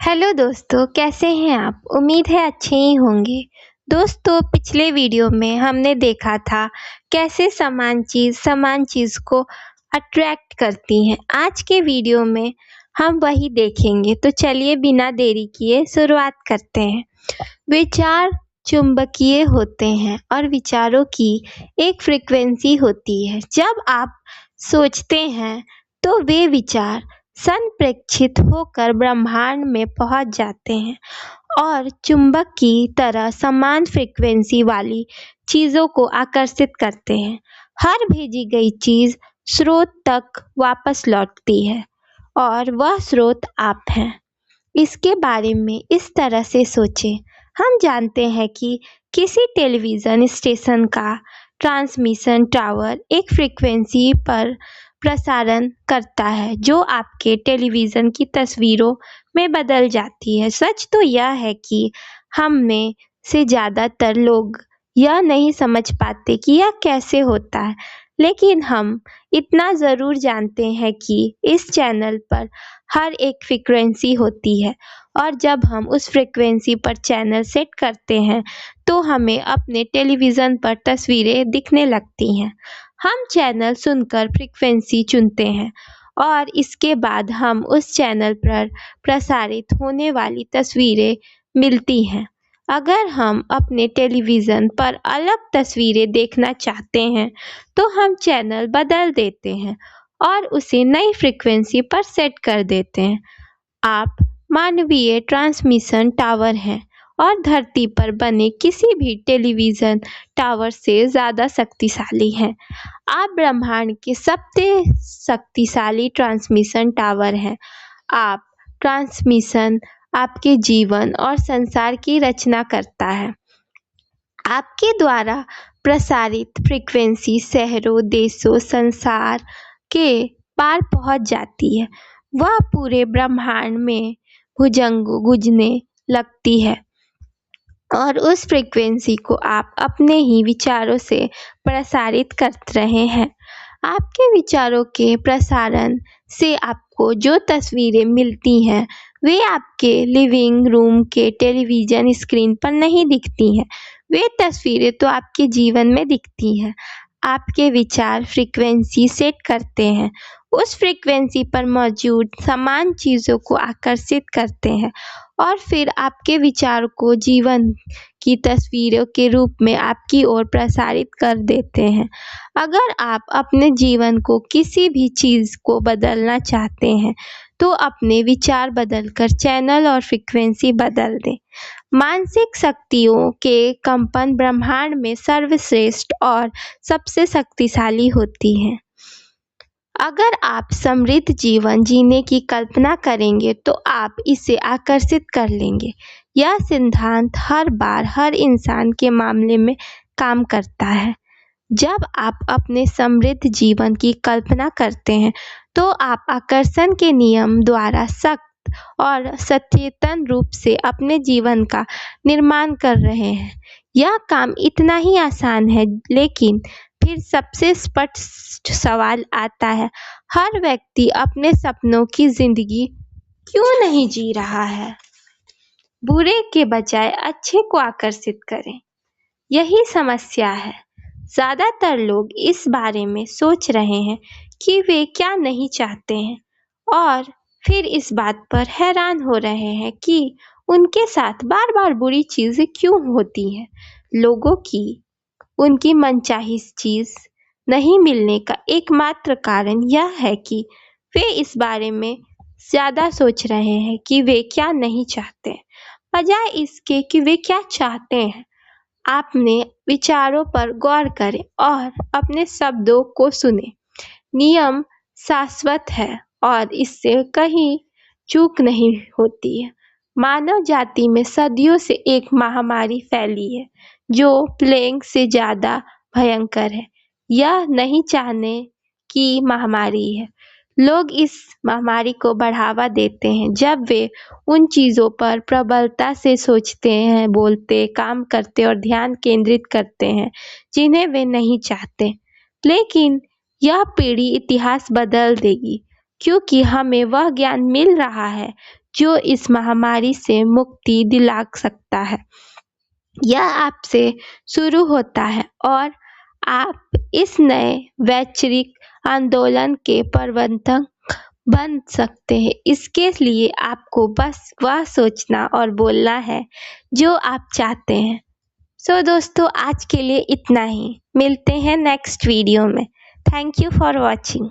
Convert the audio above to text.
Hello दोस्तों, कैसे हैं आप? उम्मीद है अच्छे ही होंगे। दोस्तों, पिछले वीडियो में हमने देखा था कैसे समान चीज़ को अट्रैक्ट करती हैं। आज के वीडियो में हम वही देखेंगे, तो चलिए बिना देरी किए शुरुआत करते हैं। विचार चुंबकीय होते हैं और विचारों की एक फ्रीक्वेंसी होती है। जब आप सोचते हैं तो वे विचार संप्रेक्षित होकर ब्रह्मांड में पहुंच जाते हैं और चुंबक की तरह समान फ्रीक्वेंसी वाली चीज़ों को आकर्षित करते हैं। हर भेजी गई चीज़ स्रोत तक वापस लौटती है और वह स्रोत आप हैं। इसके बारे में इस तरह से सोचें। हम जानते हैं कि किसी टेलीविज़न स्टेशन का ट्रांसमिशन टावर एक फ्रीक्वेंसी पर प्रसारण करता है जो आपके टेलीविज़न की तस्वीरों में बदल जाती है। सच तो यह है कि हम में से ज़्यादातर लोग यह नहीं समझ पाते कि यह कैसे होता है, लेकिन हम इतना ज़रूर जानते हैं कि इस चैनल पर हर एक फ्रीक्वेंसी होती है और जब हम उस फ्रीक्वेंसी पर चैनल सेट करते हैं तो हमें अपने टेलीविज़न पर तस्वीरें दिखने लगती हैं। हम चैनल सुनकर फ्रीक्वेंसी चुनते हैं और इसके बाद हम उस चैनल पर प्रसारित होने वाली तस्वीरें मिलती हैं। अगर हम अपने टेलीविज़न पर अलग तस्वीरें देखना चाहते हैं तो हम चैनल बदल देते हैं और उसे नई फ्रीक्वेंसी पर सेट कर देते हैं। आप मानवीय ट्रांसमिशन टावर हैं और धरती पर बने किसी भी टेलीविज़न टावर से ज़्यादा शक्तिशाली हैं। आप ब्रह्मांड के सबसे शक्तिशाली ट्रांसमिशन टावर हैं। आप ट्रांसमिशन आपके जीवन और संसार की रचना करता है। आपके द्वारा प्रसारित फ्रीक्वेंसी शहरों, देशों, संसार के पार पहुंच जाती है। वह पूरे ब्रह्मांड में गूंजने लगती है और उस फ्रीक्वेंसी को आप अपने ही विचारों से प्रसारित कर रहे हैं। आपके विचारों के प्रसारण से आपको जो तस्वीरें मिलती हैं वे आपके लिविंग रूम के टेलीविज़न स्क्रीन पर नहीं दिखती हैं। वे तस्वीरें तो आपके जीवन में दिखती हैं। आपके विचार फ्रीक्वेंसी सेट करते हैं, उस फ्रीक्वेंसी पर मौजूद समान चीज़ों को आकर्षित करते हैं और फिर आपके विचार को जीवन की तस्वीरों के रूप में आपकी ओर प्रसारित कर देते हैं। अगर आप अपने जीवन को किसी भी चीज़ को बदलना चाहते हैं तो अपने विचार बदलकर चैनल और फ्रीक्वेंसी बदल दें। मानसिक शक्तियों के कंपन ब्रह्मांड में सर्वश्रेष्ठ और सबसे शक्तिशाली होती हैं। अगर आप समृद्ध जीवन जीने की कल्पना करेंगे तो आप इसे आकर्षित कर लेंगे। यह सिद्धांत हर बार हर इंसान के मामले में काम करता है। जब आप अपने समृद्ध जीवन की कल्पना करते हैं तो आप आकर्षण के नियम द्वारा सख्त और सचेतन रूप से अपने जीवन का निर्माण कर रहे हैं। यह काम इतना ही आसान है, लेकिन फिर सबसे स्पष्ट सवाल आता है, हर व्यक्ति अपने सपनों की जिंदगी क्यों नहीं जी रहा है? बुरे के बजाय अच्छे को आकर्षित करें। यही समस्या है। ज़्यादातर लोग इस बारे में सोच रहे हैं कि वे क्या नहीं चाहते हैं और फिर इस बात पर हैरान हो रहे हैं कि उनके साथ बार बार बुरी चीज़ें क्यों होती हैं। लोगों की उनकी मनचाही चीज़ नहीं मिलने का एकमात्र कारण यह है कि वे इस बारे में ज़्यादा सोच रहे हैं कि वे क्या नहीं चाहते, बजाय इसके कि वे क्या चाहते हैं। अपने विचारों पर गौर करें और अपने शब्दों को सुनें। नियम शाश्वत है और इससे कहीं चूक नहीं होती है। मानव जाति में सदियों से एक महामारी फैली है जो प्लेग से ज़्यादा भयंकर है। यह नहीं चाहने की महामारी है। लोग इस महामारी को बढ़ावा देते हैं जब वे उन चीज़ों पर प्रबलता से सोचते हैं, बोलते, काम करते और ध्यान केंद्रित करते हैं जिन्हें वे नहीं चाहते। लेकिन यह पीढ़ी इतिहास बदल देगी, क्योंकि हमें वह ज्ञान मिल रहा है जो इस महामारी से मुक्ति दिला सकता है। यह आपसे शुरू होता है और आप इस नए वैश्विक आंदोलन के प्रबंधक बन सकते हैं। इसके लिए आपको बस वह सोचना और बोलना है जो आप चाहते हैं। सो दोस्तों, आज के लिए इतना ही। मिलते हैं नेक्स्ट वीडियो में। Thank you for watching.